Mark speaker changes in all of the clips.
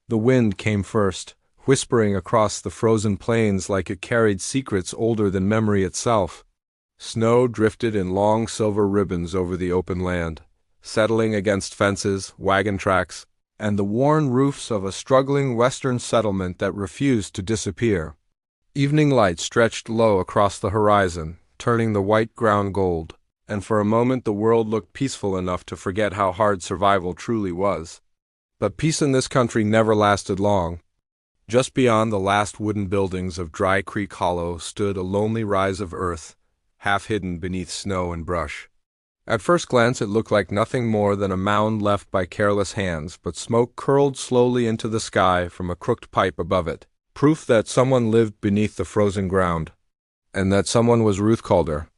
Speaker 1: The wind came first, whispering across the frozen plains like it carried secrets older than memory itself. Snow drifted in long silver ribbons over the open land, settling against fences, wagon tracks, and the worn roofs of a struggling western settlement that refused to disappear. Evening light stretched low across the horizon, turning the white ground gold, and for a moment the world looked peaceful enough to forget how hard survival truly was. But peace in this country never lasted long. Just beyond the last wooden buildings of Dry Creek Hollow stood a lonely rise of earth, half hidden beneath snow and brush. At first glance it looked like nothing more than a mound left by careless hands, but smoke curled slowly into the sky from a crooked pipe above it, proof that someone lived beneath the frozen ground, and that someone was Ruth Calder.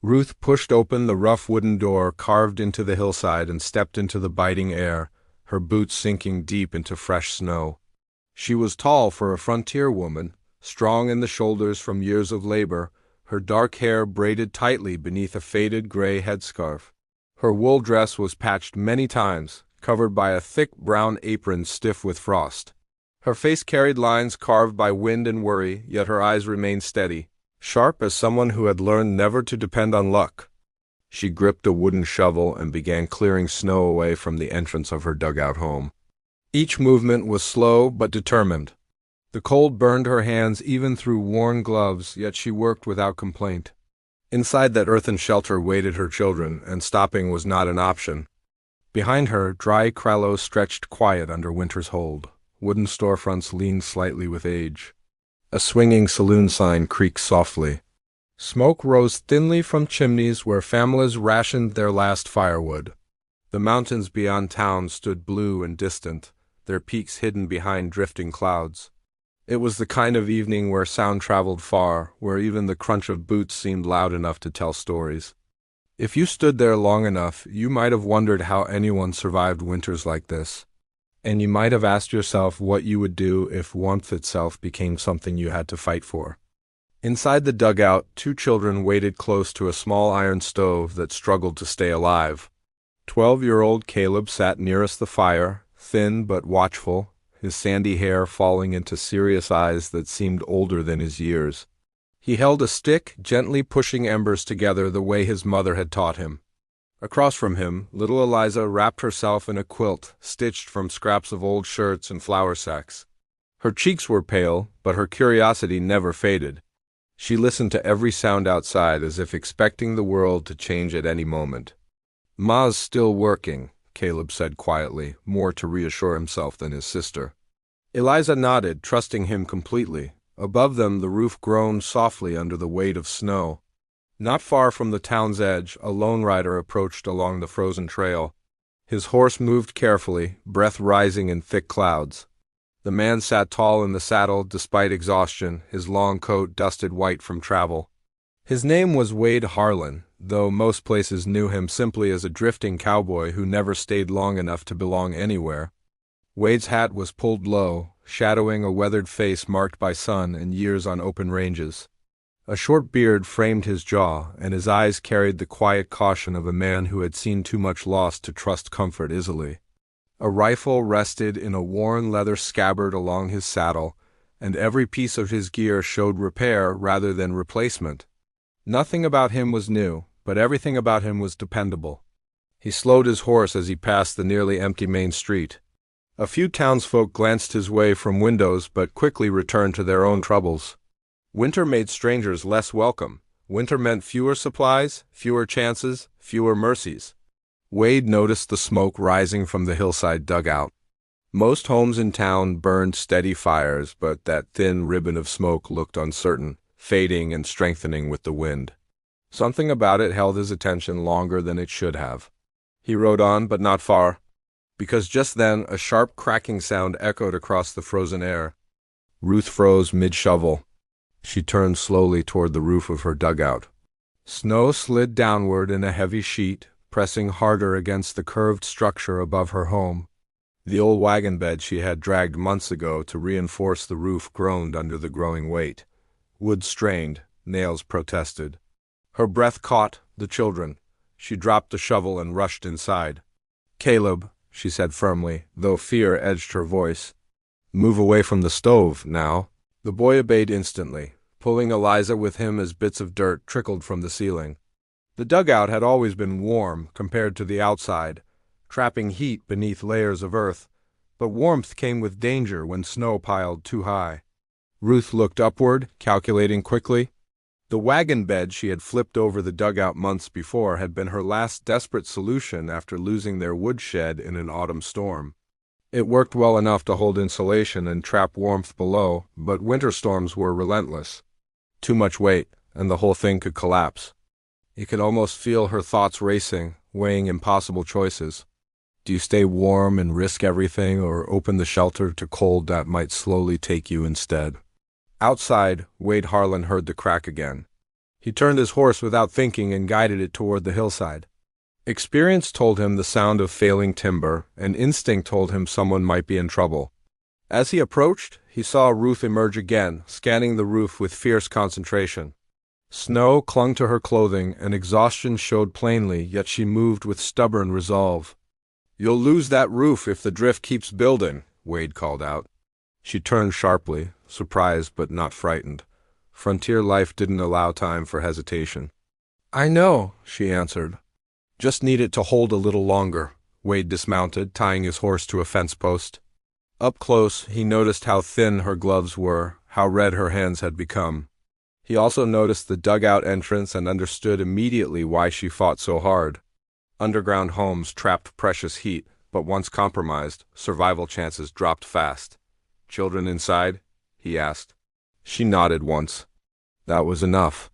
Speaker 1: Ruth pushed open the rough wooden door carved into the hillside and stepped into the biting air, her boots sinking deep into fresh snow. She was tall for a frontier woman, strong in the shoulders from years of labor, her dark hair braided tightly beneath a faded gray headscarf. Her wool dress was patched many times, covered by a thick brown apron stiff with frost. Her face carried lines carved by wind and worry, yet her eyes remained steady, sharp as someone who had learned never to depend on luck. She gripped a wooden shovel and began clearing snow away from the entrance of her dugout home. Each movement was slow but determined. The cold burned her hands even through worn gloves, yet she worked without complaint. Inside that earthen shelter waited her children, and stopping was not an option. Behind her, dry krallo stretched quiet under winter's hold. Wooden storefronts leaned slightly with age. A swinging saloon sign creaked softly. Smoke rose thinly from chimneys where families rationed their last firewood. The mountains beyond town stood blue and distant, their peaks hidden behind drifting clouds. It was the kind of evening where sound traveled far, where even the crunch of boots seemed loud enough to tell stories. If you stood there long enough, you might have wondered how anyone survived winters like this. And you might have asked yourself what you would do if warmth itself became something you had to fight for. Inside the dugout, two children waited close to a small iron stove that struggled to stay alive. 12-year-old Caleb sat nearest the fire, thin but watchful, his sandy hair falling into serious eyes that seemed older than his years. He held a stick, gently pushing embers together the way his mother had taught him. Across from him, little Eliza wrapped herself in a quilt stitched from scraps of old shirts and flour sacks. Her cheeks were pale, but her curiosity never faded. She listened to every sound outside as if expecting the world to change at any moment. "Ma's still working," Caleb said quietly, more to reassure himself than his sister. Eliza nodded, trusting him completely. Above them the roof groaned softly under the weight of snow. Not far from the town's edge, a lone rider approached along the frozen trail. His horse moved carefully, breath rising in thick clouds. The man sat tall in the saddle despite exhaustion, his long coat dusted white from travel. His name was Wade Harlan, though most places knew him simply as a drifting cowboy who never stayed long enough to belong anywhere. Wade's hat was pulled low, shadowing a weathered face marked by sun and years on open ranges. A short beard framed his jaw, and his eyes carried the quiet caution of a man who had seen too much loss to trust comfort easily. A rifle rested in a worn leather scabbard along his saddle, and every piece of his gear showed repair rather than replacement. Nothing about him was new, but everything about him was dependable. He slowed his horse as he passed the nearly empty main street. A few townsfolk glanced his way from windows but quickly returned to their own troubles. Winter made strangers less welcome. Winter meant fewer supplies, fewer chances, fewer mercies. Wade noticed the smoke rising from the hillside dugout. Most homes in town burned steady fires, but that thin ribbon of smoke looked uncertain, fading and strengthening with the wind. Something about it held his attention longer than it should have. He rode on, but not far, because just then a sharp cracking sound echoed across the frozen air. Ruth froze mid-shovel. She turned slowly toward the roof of her dugout. Snow slid downward in a heavy sheet, pressing harder against the curved structure above her home. The old wagon bed she had dragged months ago to reinforce the roof groaned under the growing weight. Wood strained, nails protested. Her breath caught the children. She dropped the shovel and rushed inside. "Caleb," she said firmly, though fear edged her voice, Move away from the stove, now. The boy obeyed instantly, pulling Eliza with him as bits of dirt trickled from the ceiling. The dugout had always been warm compared to the outside, trapping heat beneath layers of earth, but warmth came with danger when snow piled too high. Ruth looked upward, calculating quickly. The wagon bed she had flipped over the dugout months before had been her last desperate solution after losing their woodshed in an autumn storm. It worked well enough to hold insulation and trap warmth below, but winter storms were relentless. Too much weight, and the whole thing could collapse. You could almost feel her thoughts racing, weighing impossible choices. Do you stay warm and risk everything, or open the shelter to cold that might slowly take you instead? Outside, Wade Harlan heard the crack again. He turned his horse without thinking and guided it toward the hillside. Experience told him the sound of failing timber, and instinct told him someone might be in trouble. As he approached, he saw Ruth emerge again, scanning the roof with fierce concentration. Snow clung to her clothing, and exhaustion showed plainly, yet she moved with stubborn resolve. "You'll lose that roof if the drift keeps building," Wade called out. She turned sharply, surprised but not frightened. Frontier life didn't allow time for hesitation. "I know," she answered. "Just need it to hold a little longer." Wade dismounted, tying his horse to a fence post. Up close, he noticed how thin her gloves were, how red her hands had become. He also noticed the dugout entrance and understood immediately why she fought so hard. Underground homes trapped precious heat, but once compromised, survival chances dropped fast. "Children inside?" he asked. She nodded once. That was enough.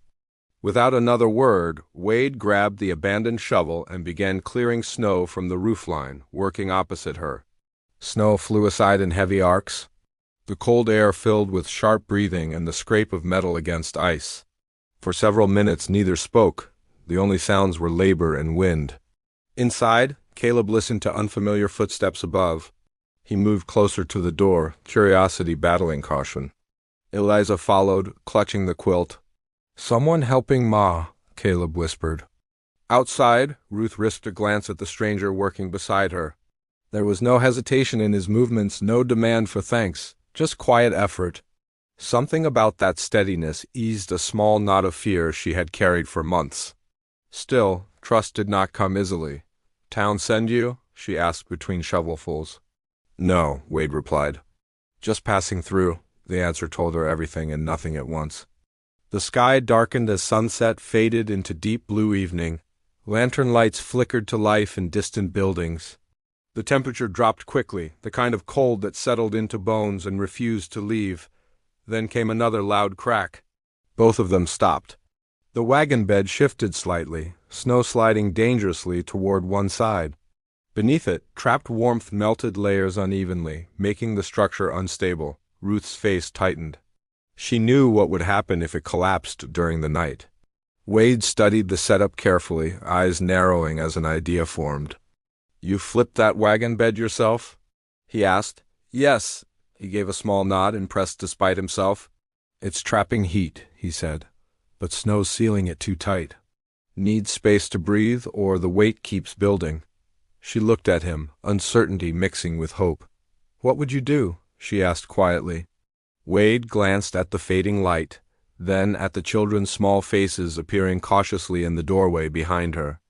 Speaker 1: Without another word, Wade grabbed the abandoned shovel and began clearing snow from the roofline, working opposite her. Snow flew aside in heavy arcs. The cold air filled with sharp breathing and the scrape of metal against ice. For several minutes neither spoke. The only sounds were labor and wind. Inside, Caleb listened to unfamiliar footsteps above. He moved closer to the door, curiosity battling caution. Eliza followed, clutching the quilt. "Someone helping Ma," Caleb whispered. Outside, Ruth risked a glance at the stranger working beside her. There was no hesitation in his movements, no demand for thanks, just quiet effort. Something about that steadiness eased a small knot of fear she had carried for months. Still, trust did not come easily. "Town send you?" she asked between shovelfuls. "No," Wade replied. "Just passing through." The answer told her everything and nothing at once. The sky darkened as sunset faded into deep blue evening. Lantern lights flickered to life in distant buildings. The temperature dropped quickly, the kind of cold that settled into bones and refused to leave. Then came another loud crack. Both of them stopped. The wagon bed shifted slightly, snow sliding dangerously toward one side. Beneath it, trapped warmth melted layers unevenly, making the structure unstable. Ruth's face tightened. She knew what would happen if it collapsed during the night. Wade studied the setup carefully, eyes narrowing as an idea formed. "You flipped that wagon bed yourself?" he asked. "Yes." He gave a small nod, impressed despite himself. "It's trapping heat," he said, "but snow's sealing it too tight. Needs space to breathe, or the weight keeps building." She looked at him, uncertainty mixing with hope. "What would you do?" she asked quietly. Wade glanced at the fading light, then at the children's small faces appearing cautiously in the doorway behind her.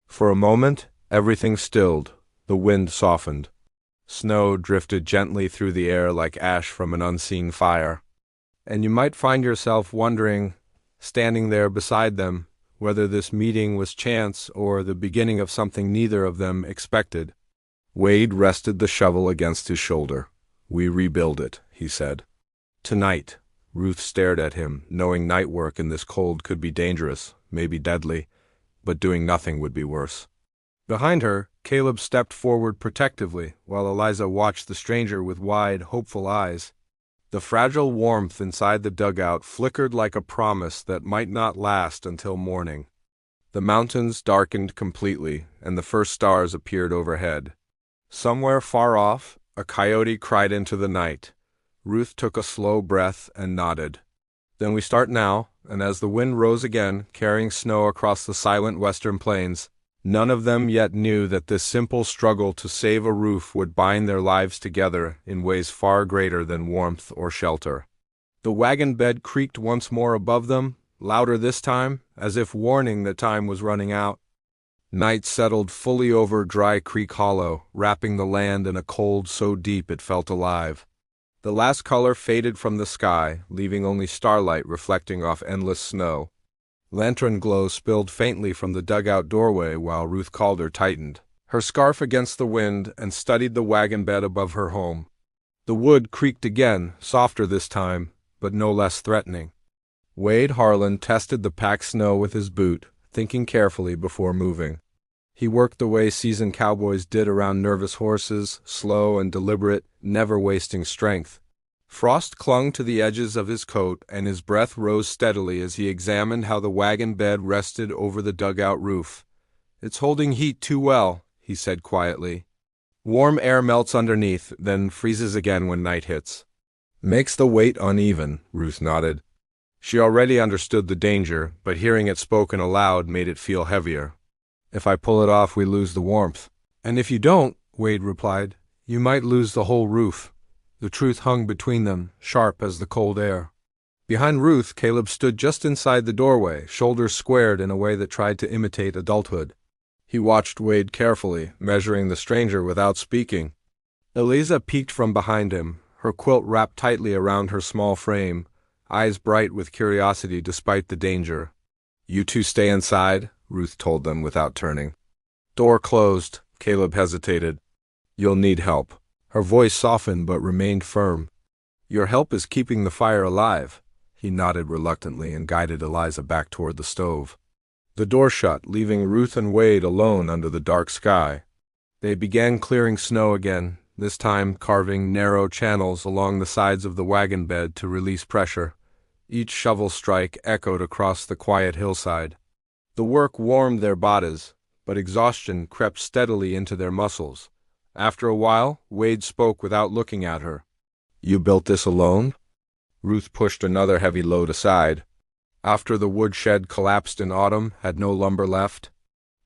Speaker 1: For a moment, everything stilled. The wind softened. Snow drifted gently through the air like ash from an unseen fire. And you might find yourself wondering, standing there beside them, whether this meeting was chance or the beginning of something neither of them expected. Wade rested the shovel against his shoulder. "We rebuild it," he said. "Tonight." Ruth stared at him, knowing night work in this cold could be dangerous, maybe deadly, but doing nothing would be worse. Behind her, Caleb stepped forward protectively, while Eliza watched the stranger with wide, hopeful eyes. The fragile warmth inside the dugout flickered like a promise that might not last until morning. The mountains darkened completely, and the first stars appeared overhead. Somewhere far off, a coyote cried into the night. Ruth took a slow breath and nodded. "Then we start now," and as the wind rose again, carrying snow across the silent western plains, None of them yet knew that this simple struggle to save a roof would bind their lives together in ways far greater than warmth or shelter. The wagon bed creaked once more above them, louder this time, as if warning that time was running out. Night settled fully over Dry Creek Hollow, wrapping the land in a cold so deep it felt alive. The last color faded from the sky, leaving only starlight reflecting off endless snow. Lantern glow spilled faintly from the dugout doorway while Ruth Calder tightened her scarf against the wind and studied the wagon bed above her home. The wood creaked again, softer this time, but no less threatening. Wade Harlan tested the packed snow with his boot, thinking carefully before moving. He worked the way seasoned cowboys did around nervous horses, slow and deliberate, never wasting strength. Frost clung to the edges of his coat, and his breath rose steadily as he examined how the wagon bed rested over the dugout roof. "It's holding heat too well," he said quietly. "Warm air melts underneath, then freezes again when night hits." "Makes the weight uneven," Ruth nodded. She already understood the danger, but hearing it spoken aloud made it feel heavier. "If I pull it off, we lose the warmth." "And if you don't," Wade replied, "you might lose the whole roof." The truth hung between them, sharp as the cold air. Behind Ruth, Caleb stood just inside the doorway, shoulders squared in a way that tried to imitate adulthood. He watched Wade carefully, measuring the stranger without speaking. Eliza peeked from behind him, her quilt wrapped tightly around her small frame, eyes bright with curiosity despite the danger. "You two stay inside," Ruth told them without turning. Door closed. Caleb hesitated. "You'll need help." Her voice softened but remained firm. "Your help is keeping the fire alive." He nodded reluctantly and guided Eliza back toward the stove. The door shut, leaving Ruth and Wade alone under the dark sky. They began clearing snow again, this time carving narrow channels along the sides of the wagon bed to release pressure. Each shovel strike echoed across the quiet hillside. The work warmed their bodies, but exhaustion crept steadily into their muscles. After a while, Wade spoke without looking at her. "You built this alone?" Ruth pushed another heavy load aside. "After the woodshed collapsed in autumn, had no lumber left.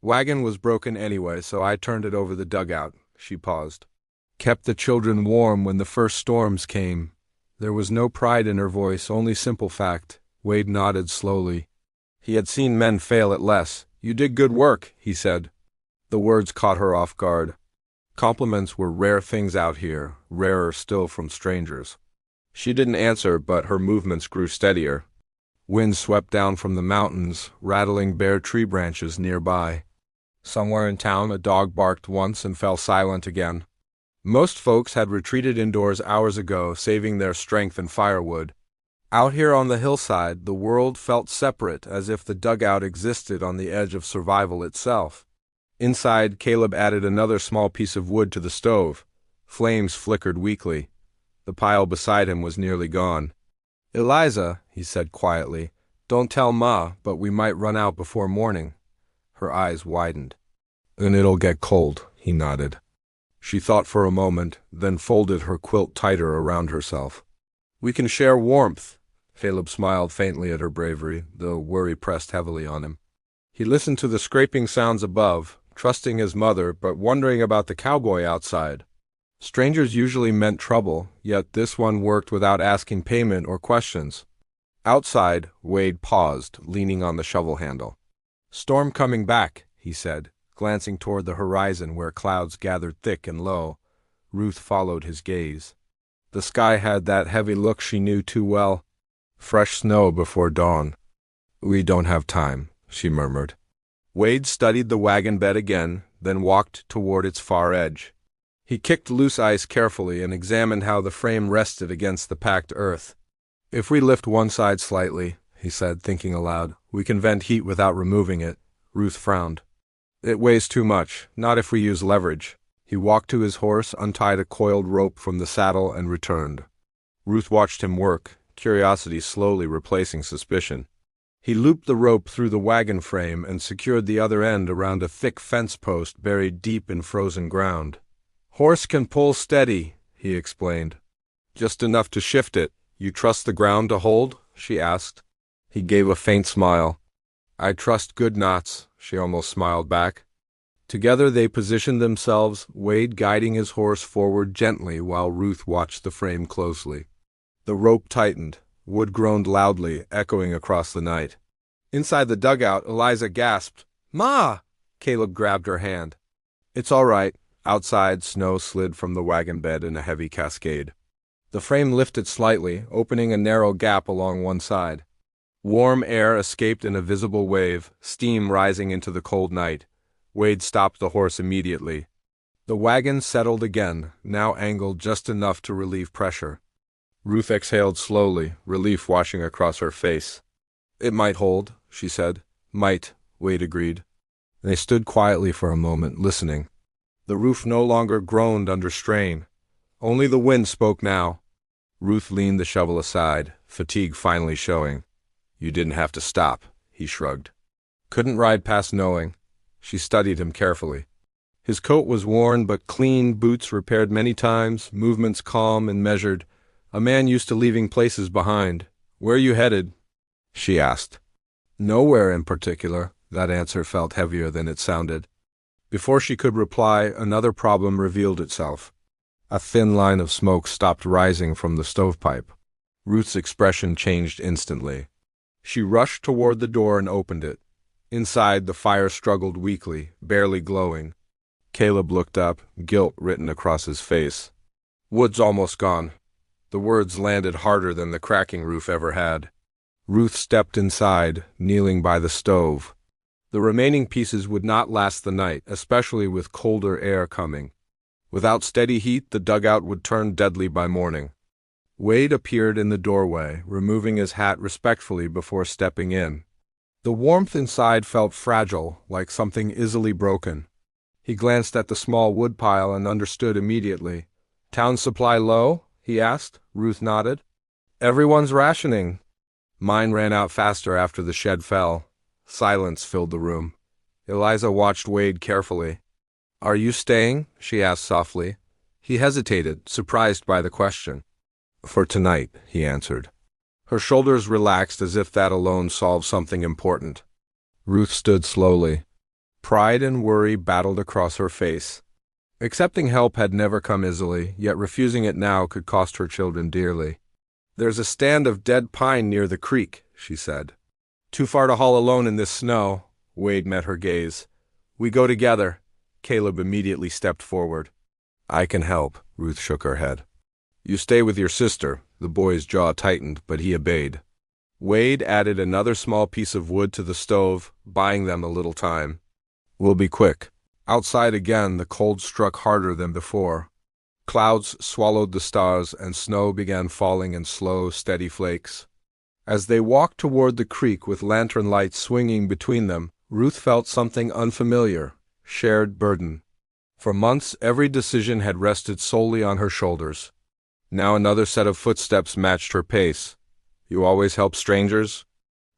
Speaker 1: Wagon was broken anyway, so I turned it over the dugout." She paused. "Kept the children warm when the first storms came." There was no pride in her voice, only simple fact. Wade nodded slowly. He had seen men fail at less. "You did good work," he said. The words caught her off guard. Compliments were rare things out here, rarer still from strangers. She didn't answer, but her movements grew steadier. Wind swept down from the mountains, rattling bare tree branches nearby. Somewhere in town a dog barked once and fell silent again. Most folks had retreated indoors hours ago, saving their strength and firewood. Out here on the hillside, the world felt separate, as if the dugout existed on the edge of survival itself. Inside, Caleb added another small piece of wood to the stove. Flames flickered weakly. The pile beside him was nearly gone. "Eliza," he said quietly, "don't tell Ma, but we might run out before morning." Her eyes widened. "Then it'll get cold," he nodded. She thought for a moment, then folded her quilt tighter around herself. "We can share warmth." Caleb smiled faintly at her bravery, though worry pressed heavily on him. He listened to the scraping sounds above, trusting his mother, but wondering about the cowboy outside. Strangers usually meant trouble, yet this one worked without asking payment or questions. Outside, Wade paused, leaning on the shovel handle. "Storm coming back," he said, glancing toward the horizon where clouds gathered thick and low. Ruth followed his gaze. The sky had that heavy look she knew too well. Fresh snow before dawn. "We don't have time," she murmured. Wade studied the wagon bed again, then walked toward its far edge. He kicked loose ice carefully and examined how the frame rested against the packed earth. "If we lift one side slightly," he said, thinking aloud, "we can vent heat without removing it." Ruth frowned. "It weighs too much, not if we use leverage." He walked to his horse, untied a coiled rope from the saddle, and returned. Ruth watched him work, curiosity slowly replacing suspicion. He looped the rope through the wagon frame and secured the other end around a thick fence post buried deep in frozen ground. "Horse can pull steady," he explained. "Just enough to shift it. You trust the ground to hold?" she asked. He gave a faint smile. "I trust good knots," she almost smiled back. Together they positioned themselves, Wade guiding his horse forward gently while Ruth watched the frame closely. The rope tightened. Wood groaned loudly, echoing across the night. Inside the dugout, Eliza gasped, "Ma!" Caleb grabbed her hand. "It's all right." Outside, snow slid from the wagon bed in a heavy cascade. The frame lifted slightly, opening a narrow gap along one side. Warm air escaped in a visible wave, steam rising into the cold night. Wade stopped the horse immediately. The wagon settled again, now angled just enough to relieve pressure. Ruth exhaled slowly, relief washing across her face. "It might hold," she said. "Might," Wade agreed. They stood quietly for a moment, listening. The roof no longer groaned under strain. Only the wind spoke now. Ruth leaned the shovel aside, fatigue finally showing. "You didn't have to stop," he shrugged. "Couldn't ride past knowing." She studied him carefully. His coat was worn but clean, boots repaired many times, movements calm and measured. A man used to leaving places behind. "Where you headed?" she asked. "Nowhere in particular." That answer felt heavier than it sounded. Before she could reply, another problem revealed itself. A thin line of smoke stopped rising from the stovepipe. Ruth's expression changed instantly. She rushed toward the door and opened it. Inside, the fire struggled weakly, barely glowing. Caleb looked up, guilt written across his face. "Wood's almost gone." The words landed harder than the cracking roof ever had. Ruth stepped inside, kneeling by the stove. The remaining pieces would not last the night, especially with colder air coming. Without steady heat, the dugout would turn deadly by morning. Wade appeared in the doorway, removing his hat respectfully before stepping in. The warmth inside felt fragile, like something easily broken. He glanced at the small woodpile and understood immediately. "Town supply low?" he asked. Ruth nodded. "Everyone's rationing." "Mine ran out faster after the shed fell." Silence filled the room. Eliza watched Wade carefully. "Are you staying?" she asked softly. He hesitated, surprised by the question. "For tonight," he answered. Her shoulders relaxed as if that alone solved something important. Ruth stood slowly. Pride and worry battled across her face. Accepting help had never come easily, yet refusing it now could cost her children dearly. "There's a stand of dead pine near the creek," she said. "Too far to haul alone in this snow." Wade met her gaze. "We go together." Caleb immediately stepped forward. "I can help," Ruth shook her head. "You stay with your sister." The boy's jaw tightened, but he obeyed. Wade added another small piece of wood to the stove, buying them a little time. "We'll be quick." Outside again, the cold struck harder than before. Clouds swallowed the stars, and snow began falling in slow, steady flakes. As they walked toward the creek with lantern lights swinging between them, Ruth felt something unfamiliar, shared burden. For months, every decision had rested solely on her shoulders. Now another set of footsteps matched her pace. "You always help strangers?"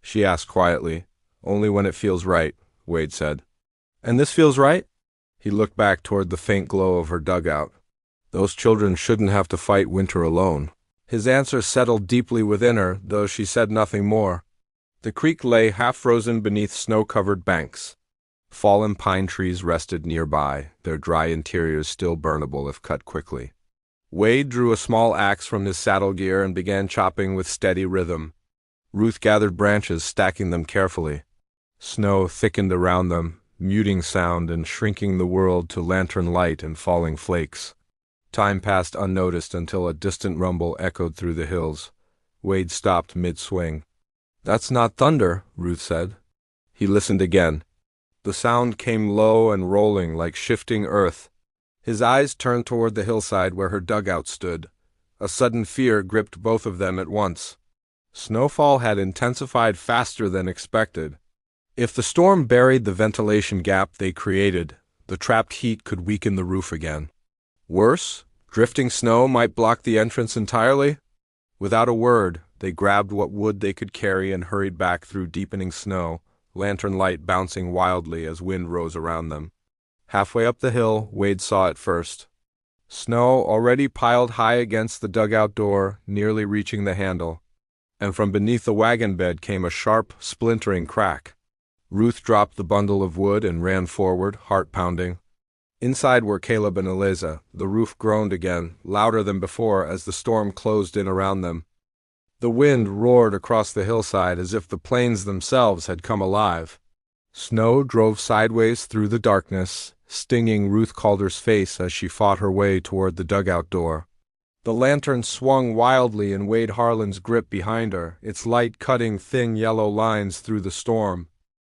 Speaker 1: she asked quietly. "Only when it feels right," Wade said. "And this feels right?" He looked back toward the faint glow of her dugout. "Those children shouldn't have to fight winter alone." His answer settled deeply within her, though she said nothing more. The creek lay half-frozen beneath snow-covered banks. Fallen pine trees rested nearby, their dry interiors still burnable if cut quickly. Wade drew a small axe from his saddle gear and began chopping with steady rhythm. Ruth gathered branches, stacking them carefully. Snow thickened around them, muting sound and shrinking the world to lantern light and falling flakes. Time passed unnoticed until a distant rumble echoed through the hills. Wade stopped mid-swing. "That's not thunder," Ruth said. He listened again. The sound came low and rolling like shifting earth. His eyes turned toward the hillside where her dugout stood. A sudden fear gripped both of them at once. Snowfall had intensified faster than expected. If the storm buried the ventilation gap they created, the trapped heat could weaken the roof again. Worse, drifting snow might block the entrance entirely. Without a word, they grabbed what wood they could carry and hurried back through deepening snow, lantern light bouncing wildly as wind rose around them. Halfway up the hill, Wade saw it first. Snow already piled high against the dugout door, nearly reaching the handle, and from beneath the wagon bed came a sharp, splintering crack. Ruth dropped the bundle of wood and ran forward, heart pounding. Inside were Caleb and Eliza. The roof groaned again, louder than before as the storm closed in around them. The wind roared across the hillside as if the plains themselves had come alive. Snow drove sideways through the darkness, stinging Ruth Calder's face as she fought her way toward the dugout door. The lantern swung wildly in Wade Harlan's grip behind her, its light cutting thin yellow lines through the storm.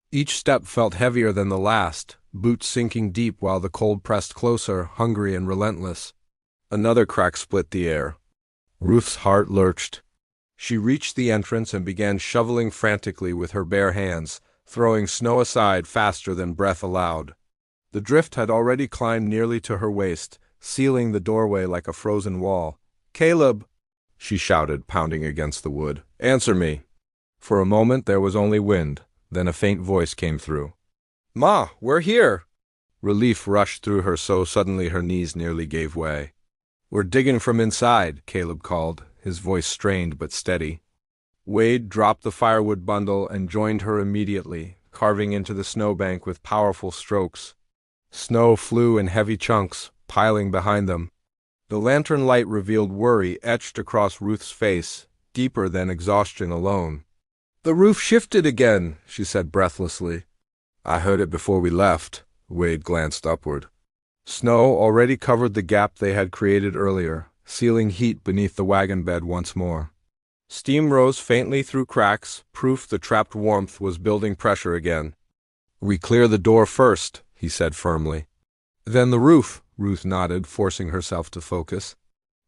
Speaker 1: Each step felt heavier than the last, boots sinking deep while the cold pressed closer, hungry and relentless. Another crack split the air. Ruth's heart lurched. She reached the entrance and began shoveling frantically with her bare hands, throwing snow aside faster than breath allowed. The drift had already climbed nearly to her waist, sealing the doorway like a frozen wall. "Caleb!" she shouted, pounding against the wood. "Answer me!" For a moment there was only wind, then a faint voice came through. "Ma, we're here!" Relief rushed through her so suddenly her knees nearly gave way. "We're digging from inside," Caleb called, his voice strained but steady. Wade dropped the firewood bundle and joined her immediately, carving into the snowbank with powerful strokes. Snow flew in heavy chunks, piling behind them. The lantern light revealed worry etched across Ruth's face, deeper than exhaustion alone. "The roof shifted again," she said breathlessly. "I heard it before we left." Wade glanced upward. Snow already covered the gap they had created earlier, sealing heat beneath the wagon bed once more. Steam rose faintly through cracks, proof the trapped warmth was building pressure again. "We clear the door first," he said firmly. "Then the roof," Ruth nodded, forcing herself to focus.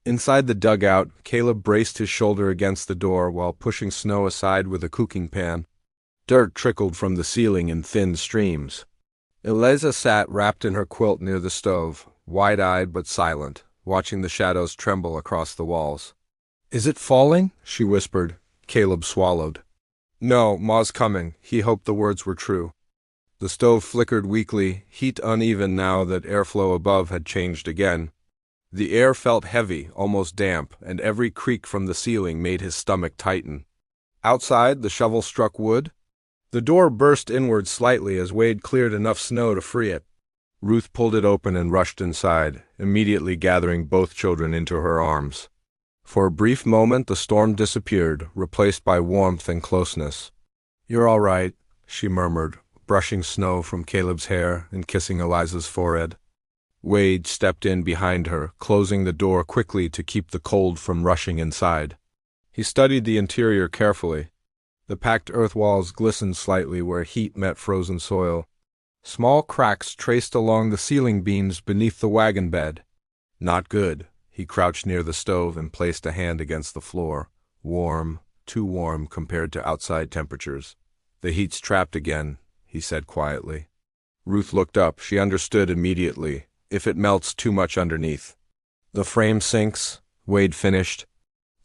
Speaker 1: Inside the dugout, Caleb braced his shoulder against the door while pushing snow aside with a cooking pan. Dirt trickled from the ceiling in thin streams. Eliza sat wrapped in her quilt near the stove, wide-eyed but silent, watching the shadows tremble across the walls. "Is it falling?" she whispered. Caleb swallowed. "No, Ma's coming." He hoped the words were true. The stove flickered weakly, heat uneven now that airflow above had changed again. The air felt heavy, almost damp, and every creak from the ceiling made his stomach tighten. Outside, the shovel struck wood. The door burst inward slightly as Wade cleared enough snow to free it. Ruth pulled it open and rushed inside, immediately gathering both children into her arms. For a brief moment the storm disappeared, replaced by warmth and closeness. "You're all right," she murmured, brushing snow from Caleb's hair and kissing Eliza's forehead. Wade stepped in behind her, closing the door quickly to keep the cold from rushing inside. He studied the interior carefully. The packed earth walls glistened slightly where heat met frozen soil. Small cracks traced along the ceiling beams beneath the wagon bed. Not good. He crouched near the stove and placed a hand against the floor. Warm, too warm compared to outside temperatures. "The heat's trapped again," he said quietly. Ruth looked up. She understood immediately. If it melts too much underneath. "The frame sinks," Wade finished.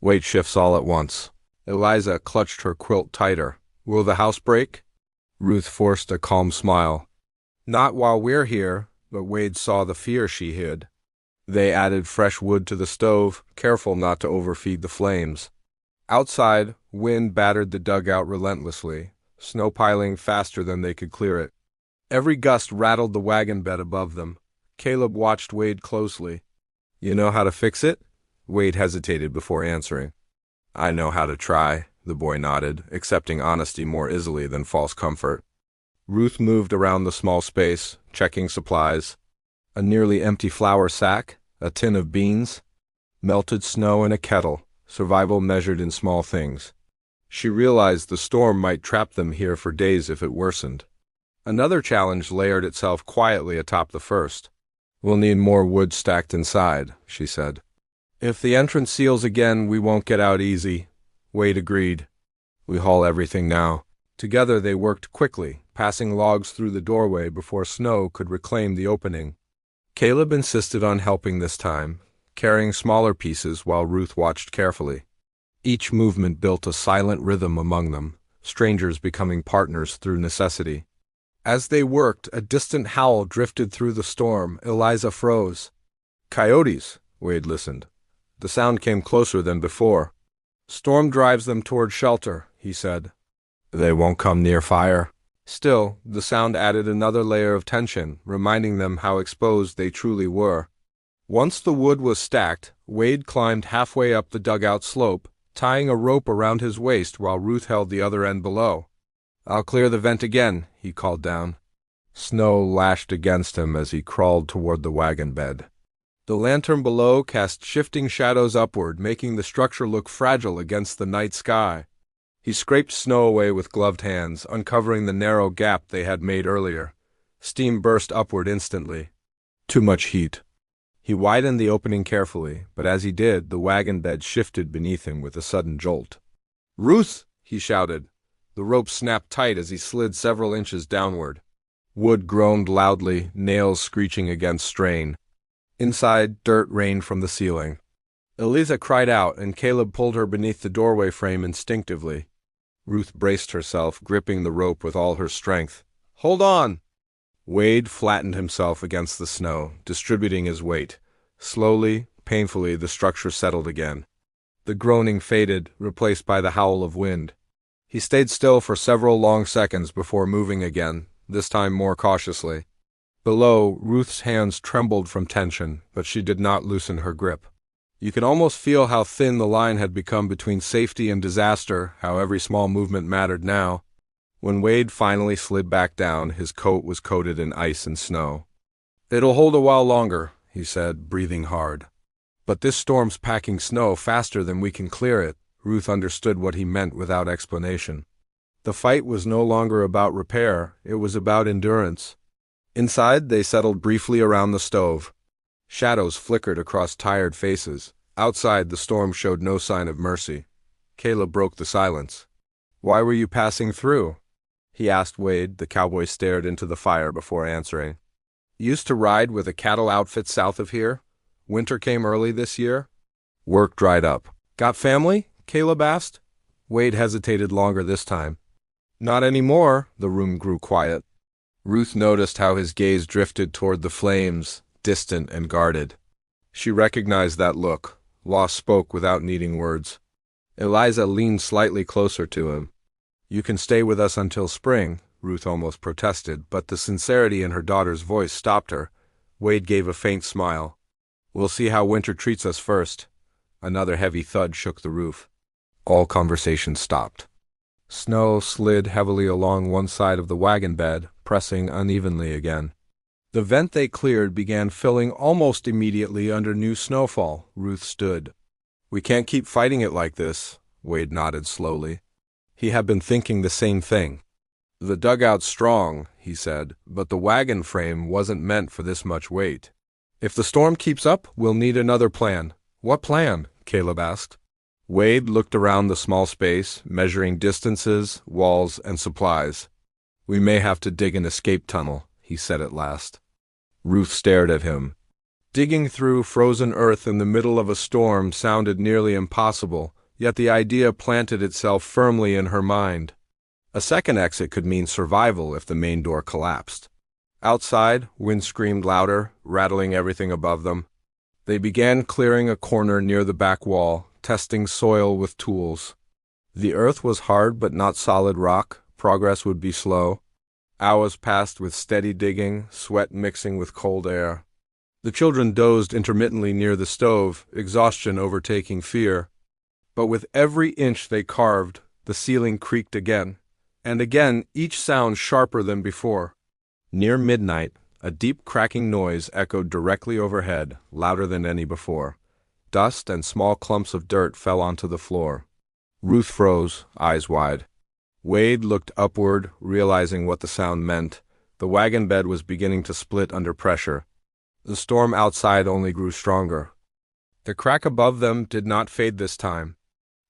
Speaker 1: "Weight shifts all at once." Eliza clutched her quilt tighter. "Will the house break?" Ruth forced a calm smile. "Not while we're here," but Wade saw the fear she hid. They added fresh wood to the stove, careful not to overfeed the flames. Outside, wind battered the dugout relentlessly, snow piling faster than they could clear it. Every gust rattled the wagon bed above them. Caleb watched Wade closely. "You know how to fix it?" Wade hesitated before answering. "I know how to try," the boy nodded, accepting honesty more easily than false comfort. Ruth moved around the small space, checking supplies. A nearly empty flour sack, a tin of beans, melted snow in a kettle, survival measured in small things. She realized the storm might trap them here for days if it worsened. Another challenge layered itself quietly atop the first. "We'll need more wood stacked inside," she said. "If the entrance seals again, we won't get out easy," Wade agreed. "We haul everything now." Together they worked quickly, passing logs through the doorway before snow could reclaim the opening. Caleb insisted on helping this time, carrying smaller pieces while Ruth watched carefully. Each movement built a silent rhythm among them, strangers becoming partners through necessity. As they worked, a distant howl drifted through the storm. Eliza froze. "Coyotes," Wade listened. The sound came closer than before. "Storm drives them toward shelter," he said. "They won't come near fire." Still, the sound added another layer of tension, reminding them how exposed they truly were. Once the wood was stacked, Wade climbed halfway up the dugout slope, tying a rope around his waist while Ruth held the other end below. "I'll clear the vent again," he called down. Snow lashed against him as he crawled toward the wagon bed. The lantern below cast shifting shadows upward, making the structure look fragile against the night sky. He scraped snow away with gloved hands, uncovering the narrow gap they had made earlier. Steam burst upward instantly. Too much heat. He widened the opening carefully, but as he did, the wagon bed shifted beneath him with a sudden jolt. "Ruth!" he shouted. The rope snapped tight as he slid several inches downward. Wood groaned loudly, nails screeching against strain. Inside, dirt rained from the ceiling. Eliza cried out, and Caleb pulled her beneath the doorway frame instinctively. Ruth braced herself, gripping the rope with all her strength. "Hold on!" Wade flattened himself against the snow, distributing his weight. Slowly, painfully, the structure settled again. The groaning faded, replaced by the howl of wind. He stayed still for several long seconds before moving again, this time more cautiously. Below, Ruth's hands trembled from tension, but she did not loosen her grip. You could almost feel how thin the line had become between safety and disaster, how every small movement mattered now. When Wade finally slid back down, his coat was coated in ice and snow. "It'll hold a while longer," he said, breathing hard. "But this storm's packing snow faster than we can clear it." Ruth understood what he meant without explanation. The fight was no longer about repair, it was about endurance. Inside, they settled briefly around the stove. Shadows flickered across tired faces. Outside, the storm showed no sign of mercy. Caleb broke the silence. "Why were you passing through?" he asked Wade. The cowboy stared into the fire before answering. "Used to ride with a cattle outfit south of here. Winter came early this year. Work dried up." "Got family?" Caleb asked. Wade hesitated longer this time. "Not anymore." The room grew quiet. Ruth noticed how his gaze drifted toward the flames, distant and guarded. She recognized that look. Law spoke without needing words. Eliza leaned slightly closer to him. "You can stay with us until spring," Ruth almost protested, but the sincerity in her daughter's voice stopped her. Wade gave a faint smile. "We'll see how winter treats us first." Another heavy thud shook the roof. All conversation stopped. Snow slid heavily along one side of the wagon bed, pressing unevenly again. The vent they cleared began filling almost immediately under new snowfall. Ruth stood. "We can't keep fighting it like this," Wade nodded slowly. He had been thinking the same thing. "The dugout's strong," he said, "but the wagon frame wasn't meant for this much weight. If the storm keeps up, we'll need another plan." "What plan?" Caleb asked. Wade looked around the small space, measuring distances, walls, and supplies. "We may have to dig an escape tunnel," he said at last. Ruth stared at him. Digging through frozen earth in the middle of a storm sounded nearly impossible, yet the idea planted itself firmly in her mind. A second exit could mean survival if the main door collapsed. Outside, wind screamed louder, rattling everything above them. They began clearing a corner near the back wall, testing soil with tools. The earth was hard but not solid rock. Progress would be slow. Hours passed with steady digging, sweat mixing with cold air. The children dozed intermittently near the stove, exhaustion overtaking fear. But with every inch they carved, the ceiling creaked again, and again, each sound sharper than before. Near midnight, a deep cracking noise echoed directly overhead, louder than any before. Dust and small clumps of dirt fell onto the floor. Ruth froze, eyes wide. Wade looked upward, realizing what the sound meant. The wagon bed was beginning to split under pressure. The storm outside only grew stronger. The crack above them did not fade this time.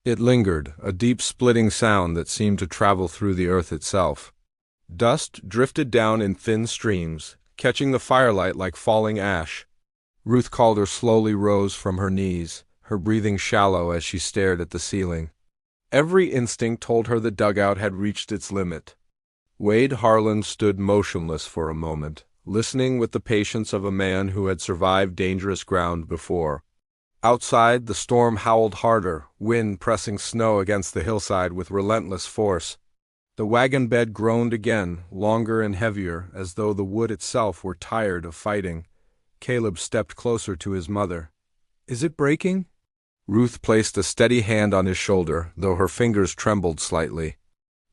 Speaker 1: It lingered, a deep splitting sound that seemed to travel through the earth itself. Dust drifted down in thin streams, catching the firelight like falling ash. Ruth Calder slowly rose from her knees, her breathing shallow as she stared at the ceiling. Every instinct told her the dugout had reached its limit. Wade Harlan stood motionless for a moment, listening with the patience of a man who had survived dangerous ground before. Outside, the storm howled harder, wind pressing snow against the hillside with relentless force. The wagon bed groaned again, longer and heavier, as though the wood itself were tired of fighting. Caleb stepped closer to his mother. "Is it breaking?" Ruth placed a steady hand on his shoulder, though her fingers trembled slightly.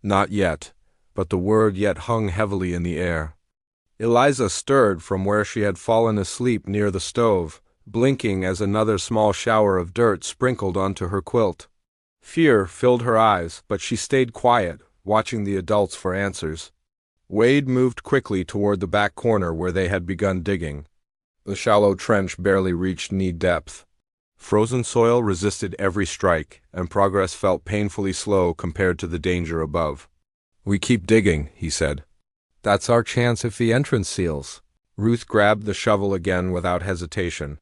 Speaker 1: Not yet, but the word yet hung heavily in the air. Eliza stirred from where she had fallen asleep near the stove, blinking as another small shower of dirt sprinkled onto her quilt. Fear filled her eyes, but she stayed quiet, watching the adults for answers. Wade moved quickly toward the back corner where they had begun digging. The shallow trench barely reached knee depth. Frozen soil resisted every strike, and progress felt painfully slow compared to the danger above. "We keep digging," he said. "That's our chance if the entrance seals." Ruth grabbed the shovel again without hesitation.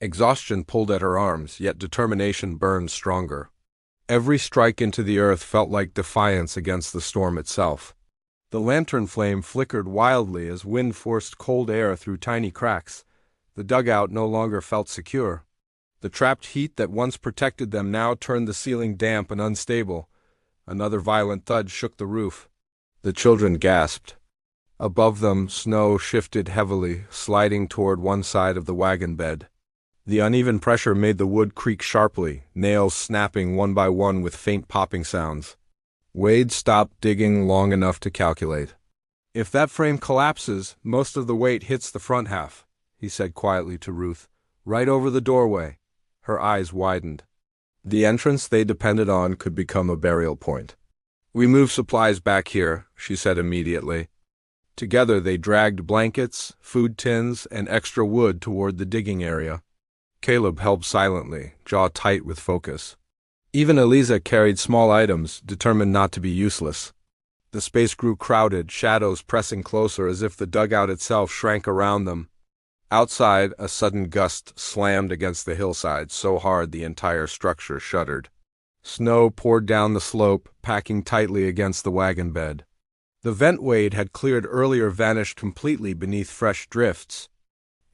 Speaker 1: Exhaustion pulled at her arms, yet determination burned stronger. Every strike into the earth felt like defiance against the storm itself. The lantern flame flickered wildly as wind forced cold air through tiny cracks. The dugout no longer felt secure. The trapped heat that once protected them now turned the ceiling damp and unstable. Another violent thud shook the roof. The children gasped. Above them, snow shifted heavily, sliding toward one side of the wagon bed. The uneven pressure made the wood creak sharply, nails snapping one by one with faint popping sounds. Wade stopped digging long enough to calculate. "If that frame collapses, most of the weight hits the front half," he said quietly to Ruth. "Right over the doorway." Her eyes widened. The entrance they depended on could become a burial point. "We move supplies back here," she said immediately. Together they dragged blankets, food tins, and extra wood toward the digging area. Caleb helped silently, jaw tight with focus. Even Eliza carried small items, determined not to be useless. The space grew crowded, shadows pressing closer as if the dugout itself shrank around them. Outside, a sudden gust slammed against the hillside so hard the entire structure shuddered. Snow poured down the slope, packing tightly against the wagon bed. The vent Wade had cleared earlier vanished completely beneath fresh drifts.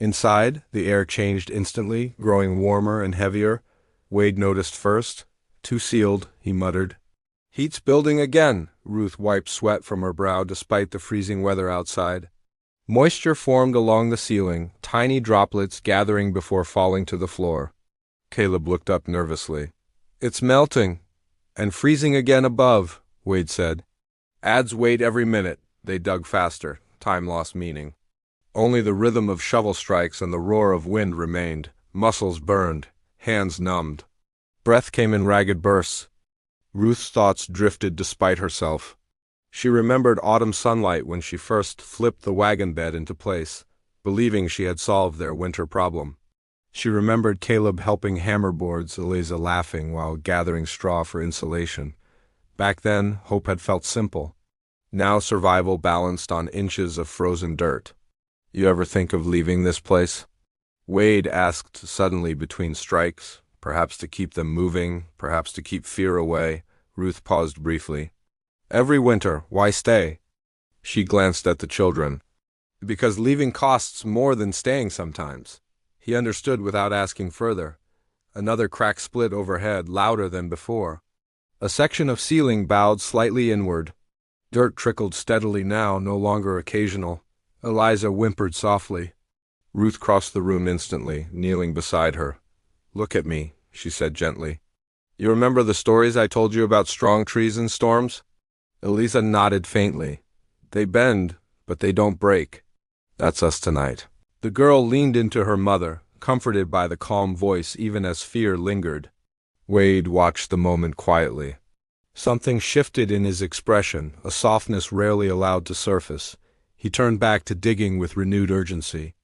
Speaker 1: Inside, the air changed instantly, growing warmer and heavier. Wade noticed first. "Too sealed," he muttered. "Heat's building again." Ruth wiped sweat from her brow despite the freezing weather outside. Moisture formed along the ceiling, tiny droplets gathering before falling to the floor. Caleb looked up nervously. "It's melting. And freezing again above," Wade said. "Adds weight every minute." They dug faster. Time lost meaning. Only the rhythm of shovel strikes and the roar of wind remained. Muscles burned, hands numbed. Breath came in ragged bursts. Ruth's thoughts drifted despite herself. She remembered autumn sunlight when she first flipped the wagon bed into place, believing she had solved their winter problem. She remembered Caleb helping hammer boards, Eliza laughing while gathering straw for insulation. Back then, hope had felt simple. Now survival balanced on inches of frozen dirt. "You ever think of leaving this place?" Wade asked suddenly between strikes, perhaps to keep them moving, perhaps to keep fear away. Ruth paused briefly. "Every winter, why stay?" She glanced at the children. "Because leaving costs more than staying sometimes." He understood without asking further. Another crack split overhead, louder than before. A section of ceiling bowed slightly inward. Dirt trickled steadily now, no longer occasional. Eliza whimpered softly. Ruth crossed the room instantly, kneeling beside her. "Look at me," she said gently. "You remember the stories I told you about strong trees in storms?" Eliza nodded faintly. "They bend, but they don't break. That's us tonight." The girl leaned into her mother, comforted by the calm voice even as fear lingered. Wade watched the moment quietly. Something shifted in his expression, a softness rarely allowed to surface. He turned back to digging with renewed urgency.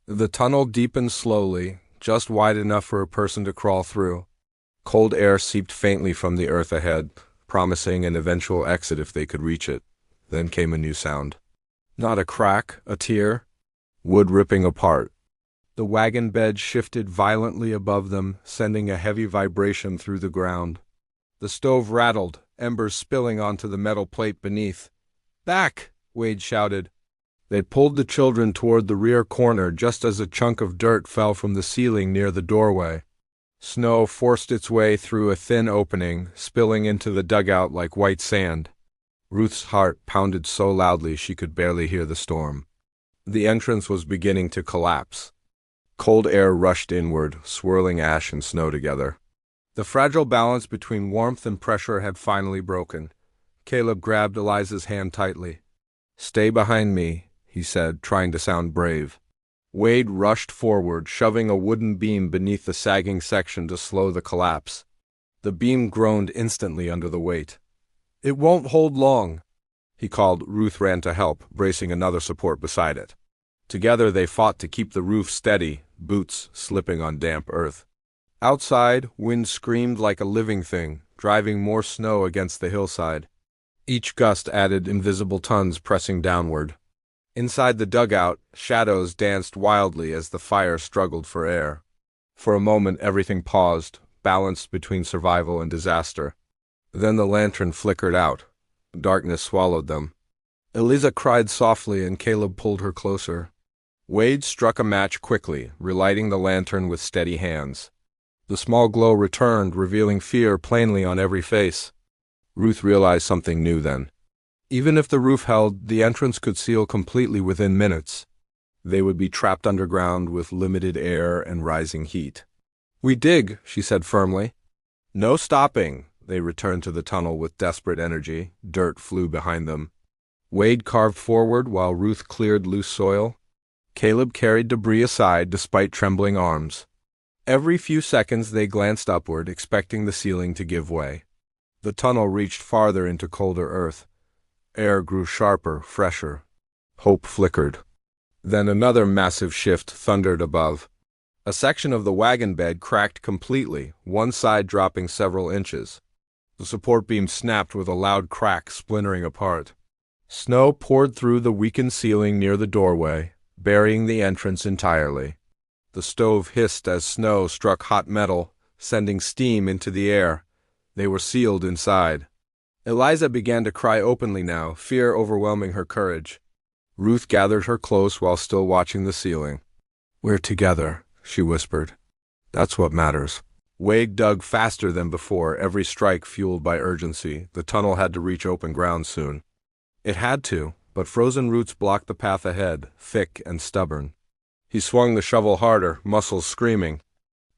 Speaker 1: The tunnel deepened slowly, just wide enough for a person to crawl through. Cold air seeped faintly from the earth ahead, promising an eventual exit if they could reach it. Then came a new sound. Not a crack, a tear. Wood ripping apart. The wagon bed shifted violently above them, sending a heavy vibration through the ground. The stove rattled, embers spilling onto the metal plate beneath. "Back!" Wade shouted. They pulled the children toward the rear corner just as a chunk of dirt fell from the ceiling near the doorway. Snow forced its way through a thin opening, spilling into the dugout like white sand. Ruth's heart pounded so loudly she could barely hear the storm. The entrance was beginning to collapse. Cold air rushed inward, swirling ash and snow together. The fragile balance between warmth and pressure had finally broken. Caleb grabbed Eliza's hand tightly. "Stay behind me," he said, trying to sound brave. Wade rushed forward, shoving a wooden beam beneath the sagging section to slow the collapse. The beam groaned instantly under the weight. "It won't hold long," he called. Ruth ran to help, bracing another support beside it. Together they fought to keep the roof steady, boots slipping on damp earth. Outside, wind screamed like a living thing, driving more snow against the hillside. Each gust added invisible tons pressing downward. Inside the dugout, shadows danced wildly as the fire struggled for air. For a moment everything paused, balanced between survival and disaster. Then the lantern flickered out. Darkness swallowed them. Eliza cried softly and Caleb pulled her closer. Wade struck a match quickly, relighting the lantern with steady hands. The small glow returned, revealing fear plainly on every face. Ruth realized something new then. Even if the roof held, the entrance could seal completely within minutes. They would be trapped underground with limited air and rising heat. "We dig," she said firmly. "No stopping." They returned to the tunnel with desperate energy. Dirt flew behind them. Wade carved forward while Ruth cleared loose soil. Caleb carried debris aside despite trembling arms. Every few seconds they glanced upward, expecting the ceiling to give way. The tunnel reached farther into colder earth. Air grew sharper, fresher. Hope flickered. Then another massive shift thundered above. A section of the wagon bed cracked completely, one side dropping several inches. The support beam snapped with a loud crack, splintering apart. Snow poured through the weakened ceiling near the doorway, burying the entrance entirely. The stove hissed as snow struck hot metal, sending steam into the air. They were sealed inside. Eliza began to cry openly now, fear overwhelming her courage. Ruth gathered her close while still watching the ceiling. "We're together," she whispered. "That's what matters." Wade dug faster than before, every strike fueled by urgency. The tunnel had to reach open ground soon. It had to, but frozen roots blocked the path ahead, thick and stubborn. He swung the shovel harder, muscles screaming.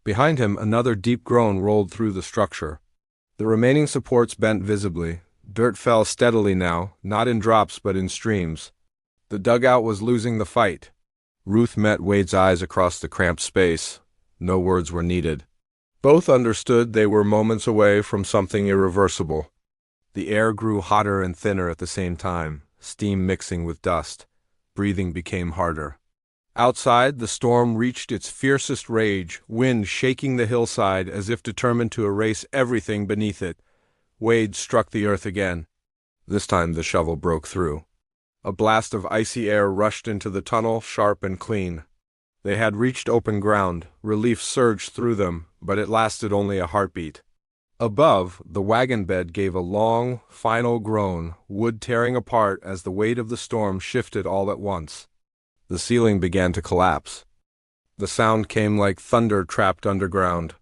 Speaker 1: Behind him, another deep groan rolled through the structure. The remaining supports bent visibly. Dirt fell steadily now, not in drops but in streams. The dugout was losing the fight. Ruth met Wade's eyes across the cramped space. No words were needed. Both understood they were moments away from something irreversible. The air grew hotter and thinner at the same time, steam mixing with dust. Breathing became harder. Outside, the storm reached its fiercest rage, wind shaking the hillside as if determined to erase everything beneath it. Wade struck the earth again. This time the shovel broke through. A blast of icy air rushed into the tunnel, sharp and clean. They had reached open ground. Relief surged through them, but it lasted only a heartbeat. Above, the wagon bed gave a long, final groan, wood tearing apart as the weight of the storm shifted all at once. The ceiling began to collapse. The sound came like thunder trapped underground.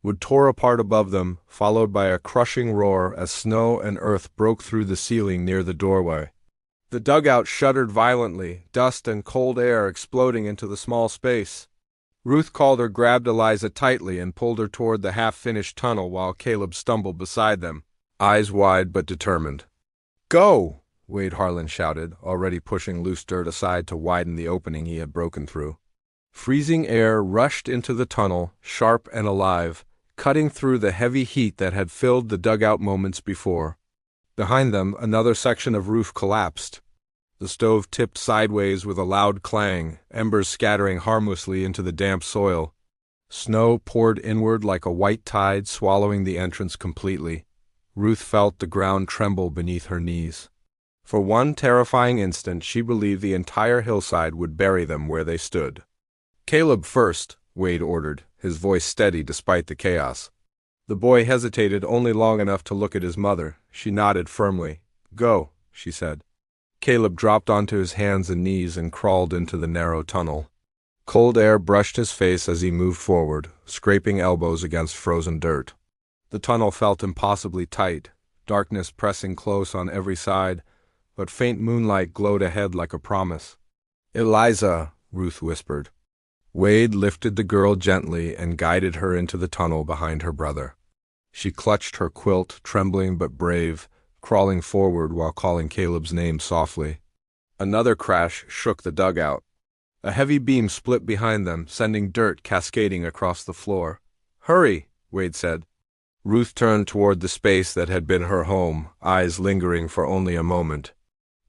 Speaker 1: Wood tore apart above them, followed by a crushing roar as snow and earth broke through the ceiling near the doorway. The dugout shuddered violently, dust and cold air exploding into the small space. Ruth Calder grabbed Eliza tightly and pulled her toward the half-finished tunnel while Caleb stumbled beside them, eyes wide but determined. "Go!" Wade Harlan shouted, already pushing loose dirt aside to widen the opening he had broken through. Freezing air rushed into the tunnel, sharp and alive, cutting through the heavy heat that had filled the dugout moments before. Behind them, another section of roof collapsed. The stove tipped sideways with a loud clang, embers scattering harmlessly into the damp soil. Snow poured inward like a white tide, swallowing the entrance completely. Ruth felt the ground tremble beneath her knees. For one terrifying instant, she believed the entire hillside would bury them where they stood. "Caleb first," Wade ordered, his voice steady despite the chaos. The boy hesitated only long enough to look at his mother. She nodded firmly. "Go," she said. Caleb dropped onto his hands and knees and crawled into the narrow tunnel. Cold air brushed his face as he moved forward, scraping elbows against frozen dirt. The tunnel felt impossibly tight, darkness pressing close on every side, but faint moonlight glowed ahead like a promise. "Eliza," Ruth whispered. Wade lifted the girl gently and guided her into the tunnel behind her brother. She clutched her quilt, trembling but brave, crawling forward while calling Caleb's name softly. Another crash shook the dugout. A heavy beam split behind them, sending dirt cascading across the floor. "Hurry," Wade said. Ruth turned toward the space that had been her home, eyes lingering for only a moment.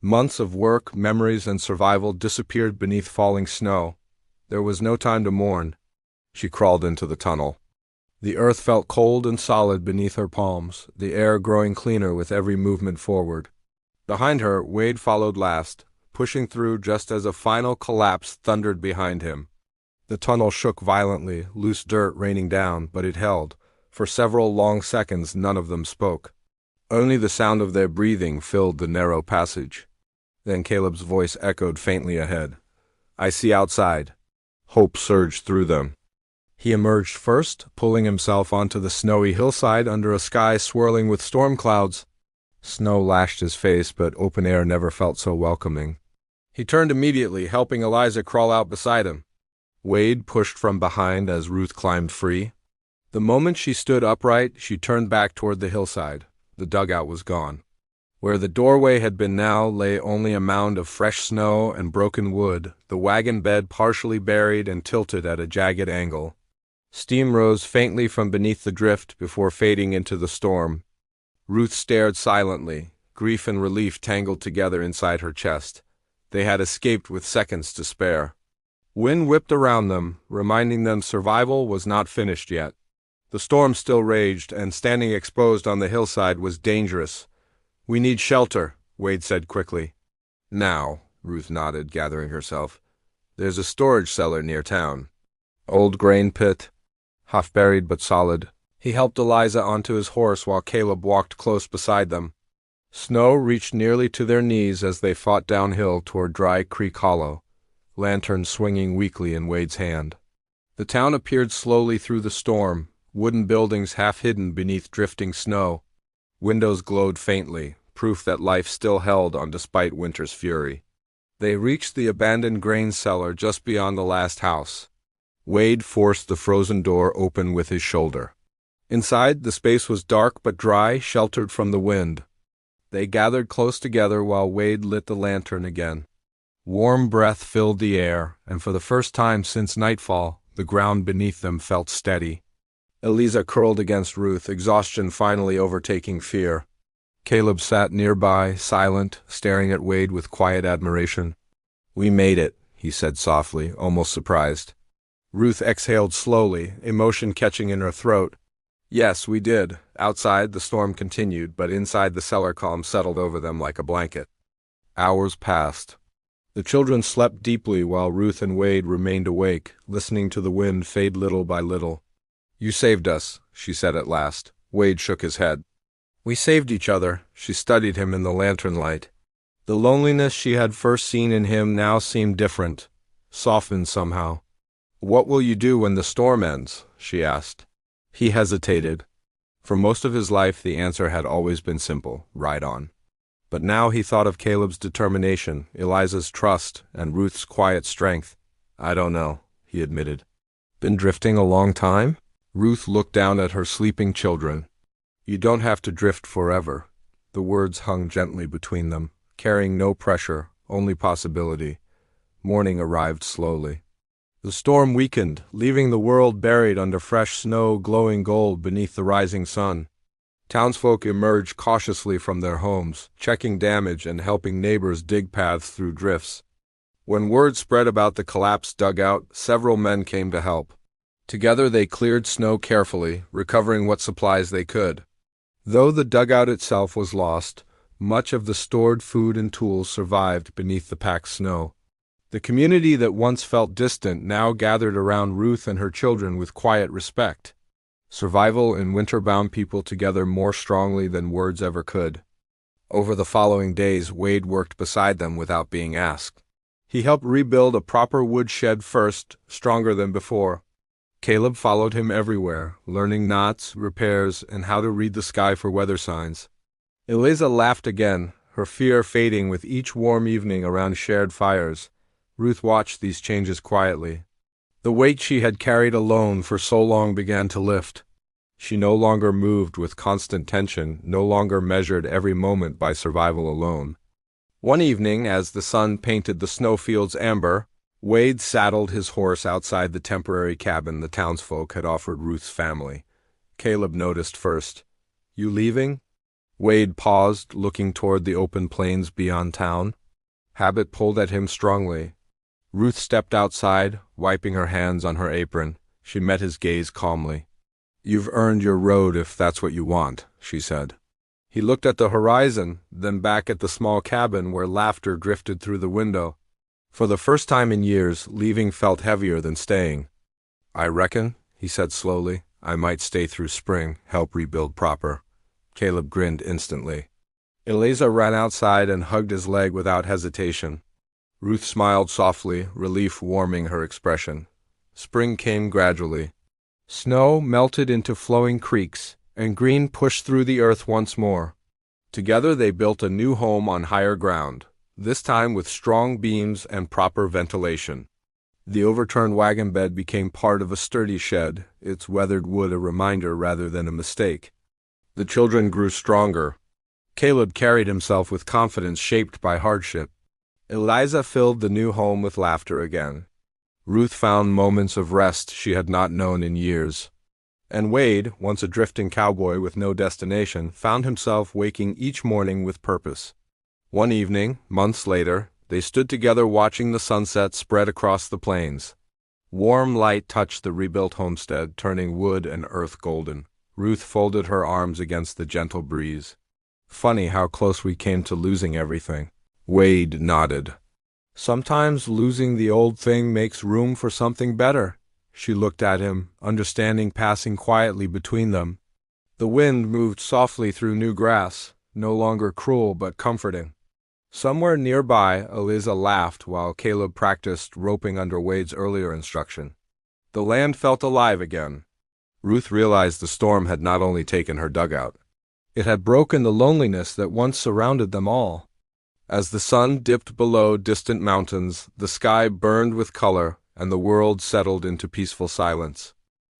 Speaker 1: Months of work, memories, and survival disappeared beneath falling snow. There was no time to mourn. She crawled into the tunnel. The earth felt cold and solid beneath her palms, the air growing cleaner with every movement forward. Behind her, Wade followed last, pushing through just as a final collapse thundered behind him. The tunnel shook violently, loose dirt raining down, but it held. For several long seconds none of them spoke. Only the sound of their breathing filled the narrow passage. Then Caleb's voice echoed faintly ahead. "I see outside." Hope surged through them. He emerged first, pulling himself onto the snowy hillside under a sky swirling with storm clouds. Snow lashed his face, but open air never felt so welcoming. He turned immediately, helping Eliza crawl out beside him. Wade pushed from behind as Ruth climbed free. The moment she stood upright, she turned back toward the hillside. The dugout was gone. Where the doorway had been now lay only a mound of fresh snow and broken wood, the wagon bed partially buried and tilted at a jagged angle. Steam rose faintly from beneath the drift before fading into the storm. Ruth stared silently, grief and relief tangled together inside her chest. They had escaped with seconds to spare. Wind whipped around them, reminding them survival was not finished yet. The storm still raged, and standing exposed on the hillside was dangerous. "We need shelter," Wade said quickly. "Now," Ruth nodded, gathering herself. "There's a storage cellar near town. Old grain pit, half-buried but solid." He helped Eliza onto his horse while Caleb walked close beside them. Snow reached nearly to their knees as they fought downhill toward Dry Creek Hollow, lantern swinging weakly in Wade's hand. The town appeared slowly through the storm, wooden buildings half hidden beneath drifting snow. Windows glowed faintly, proof that life still held on despite winter's fury. They reached the abandoned grain cellar just beyond the last house. Wade forced the frozen door open with his shoulder. Inside, the space was dark but dry, sheltered from the wind. They gathered close together while Wade lit the lantern again. Warm breath filled the air, and for the first time since nightfall, the ground beneath them felt steady. Eliza curled against Ruth, exhaustion finally overtaking fear. Caleb sat nearby, silent, staring at Wade with quiet admiration. "We made it," he said softly, almost surprised. Ruth exhaled slowly, emotion catching in her throat. "Yes, we did." Outside, the storm continued, but inside the cellar calm settled over them like a blanket. Hours passed. The children slept deeply while Ruth and Wade remained awake, listening to the wind fade little by little. "You saved us," she said at last. Wade shook his head. "We saved each other." She studied him in the lantern light. The loneliness she had first seen in him now seemed different, softened somehow. "What will you do when the storm ends?" she asked. He hesitated. For most of his life, the answer had always been simple: ride on. But now he thought of Caleb's determination, Eliza's trust, and Ruth's quiet strength. "I don't know," he admitted. "Been drifting a long time?" Ruth looked down at her sleeping children. "You don't have to drift forever." The words hung gently between them, carrying no pressure, only possibility. Morning arrived slowly. The storm weakened, leaving the world buried under fresh snow glowing gold beneath the rising sun. Townsfolk emerged cautiously from their homes, checking damage and helping neighbors dig paths through drifts. When word spread about the collapsed dugout, several men came to help. Together they cleared snow carefully, recovering what supplies they could. Though the dugout itself was lost, much of the stored food and tools survived beneath the packed snow. The community that once felt distant now gathered around Ruth and her children with quiet respect. Survival and winter bound people together more strongly than words ever could. Over the following days, Wade worked beside them without being asked. He helped rebuild a proper wood shed first, stronger than before. Caleb followed him everywhere, learning knots, repairs, and how to read the sky for weather signs. Eliza laughed again, her fear fading with each warm evening around shared fires. Ruth watched these changes quietly. The weight she had carried alone for so long began to lift. She no longer moved with constant tension, no longer measured every moment by survival alone. One evening, as the sun painted the snowfields amber, Wade saddled his horse outside the temporary cabin the townsfolk had offered Ruth's family. Caleb noticed first. "You leaving?" Wade paused, looking toward the open plains beyond town. Habit pulled at him strongly. Ruth stepped outside, wiping her hands on her apron. She met his gaze calmly. "You've earned your road if that's what you want," she said. He looked at the horizon, then back at the small cabin where laughter drifted through the window. For the first time in years, leaving felt heavier than staying. "I reckon," he said slowly, "I might stay through spring, help rebuild proper." Caleb grinned instantly. Eliza ran outside and hugged his leg without hesitation. Ruth smiled softly, relief warming her expression. Spring came gradually. Snow melted into flowing creeks, and green pushed through the earth once more. Together they built a new home on higher ground, this time with strong beams and proper ventilation. The overturned wagon bed became part of a sturdy shed, its weathered wood a reminder rather than a mistake. The children grew stronger. Caleb carried himself with confidence shaped by hardship. Eliza filled the new home with laughter again. Ruth found moments of rest she had not known in years. And Wade, once a drifting cowboy with no destination, found himself waking each morning with purpose. One evening, months later, they stood together watching the sunset spread across the plains. Warm light touched the rebuilt homestead, turning wood and earth golden. Ruth folded her arms against the gentle breeze. "Funny how close we came to losing everything." Wade nodded. "Sometimes losing the old thing makes room for something better." She looked at him, understanding passing quietly between them. The wind moved softly through new grass, no longer cruel but comforting. Somewhere nearby, Eliza laughed while Caleb practiced roping under Wade's earlier instruction. The land felt alive again. Ruth realized the storm had not only taken her dugout. It had broken the loneliness that once surrounded them all. As the sun dipped below distant mountains, the sky burned with color, and the world settled into peaceful silence.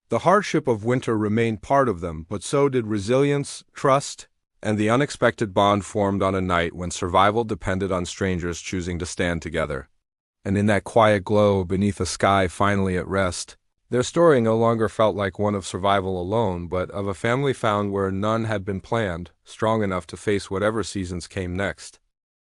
Speaker 1: The hardship of winter remained part of them, but so did resilience, trust, and the unexpected bond formed on a night when survival depended on strangers choosing to stand together. And in that quiet glow beneath a sky finally at rest, their story no longer felt like one of survival alone, but of a family found where none had been planned, strong enough to face whatever seasons came next.